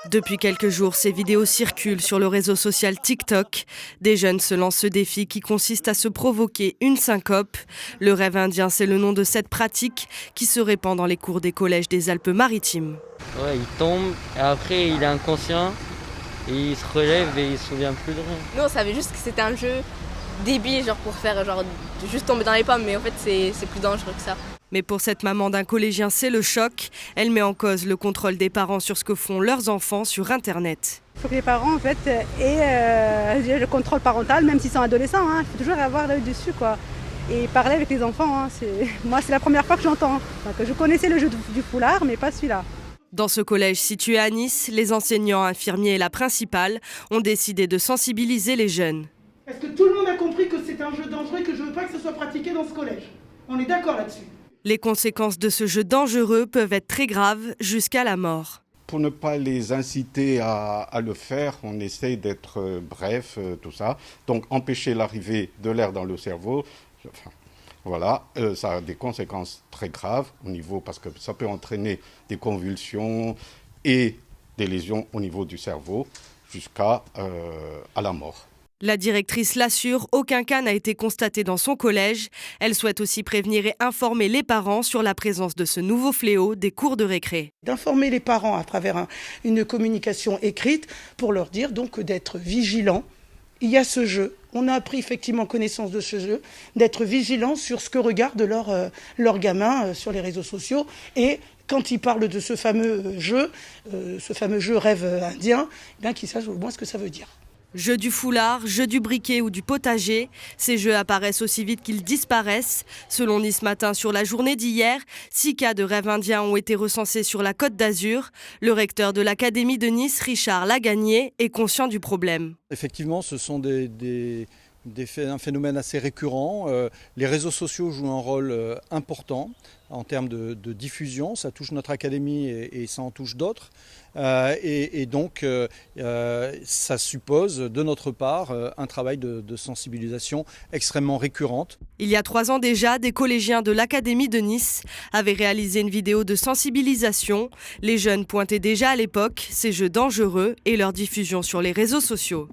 Depuis quelques jours, ces vidéos circulent sur le réseau social TikTok. Des jeunes se lancent ce défi qui consiste à se provoquer une syncope. Le rêve indien, c'est le nom de cette pratique qui se répand dans les cours des collèges des Alpes-Maritimes. Ouais, il tombe et après il est inconscient et il se relève et il se souvient plus de rien. Nous on savait juste que c'était un jeu débile genre pour faire genre juste tomber dans les pommes, mais en fait c'est plus dangereux que ça. Mais pour cette maman d'un collégien, c'est le choc. Elle met en cause le contrôle des parents sur ce que font leurs enfants sur Internet. Il faut que les parents en fait, aient le contrôle parental, même s'ils sont adolescents. Il faut toujours avoir l'œil dessus, quoi. Et parler avec les enfants. Moi, c'est la première fois que j'entends. Donc, je connaissais le jeu du foulard, mais pas celui-là. Dans ce collège situé à Nice, les enseignants, infirmiers et la principale ont décidé de sensibiliser les jeunes. Est-ce que tout le monde a compris que c'est un jeu dangereux et que je ne veux pas que ce soit pratiqué dans ce collège? On est d'accord là-dessus? Les conséquences de ce jeu dangereux peuvent être très graves, jusqu'à la mort. Pour ne pas les inciter à le faire, on essaye d'être bref, tout ça. Donc empêcher l'arrivée de l'air dans le cerveau, voilà, ça a des conséquences très graves au niveau, parce que ça peut entraîner des convulsions et des lésions au niveau du cerveau jusqu'à la mort. La directrice l'assure, aucun cas n'a été constaté dans son collège. Elle souhaite aussi prévenir et informer les parents sur la présence de ce nouveau fléau des cours de récré. D'informer les parents à travers une communication écrite pour leur dire donc d'être vigilants. Il y a ce jeu, on a pris effectivement connaissance de ce jeu, d'être vigilants sur ce que regardent leurs gamins sur les réseaux sociaux. Et quand ils parlent de ce fameux jeu rêve indien, qu'ils sachent au moins ce que ça veut dire. Jeu du foulard, jeu du briquet ou du potager, ces jeux apparaissent aussi vite qu'ils disparaissent. Selon Nice Matin, sur la journée d'hier, 6 cas de rêve indien ont été recensés sur la Côte d'Azur. Le recteur de l'Académie de Nice, Richard Lagagné, est conscient du problème. Effectivement, ce sont un phénomène assez récurrent. Les réseaux sociaux jouent un rôle important en termes de diffusion. Ça touche notre académie et ça en touche d'autres. Et donc, ça suppose de notre part un travail de sensibilisation extrêmement récurrente. Il y a 3 ans déjà, des collégiens de l'Académie de Nice avaient réalisé une vidéo de sensibilisation. Les jeunes pointaient déjà à l'époque ces jeux dangereux et leur diffusion sur les réseaux sociaux.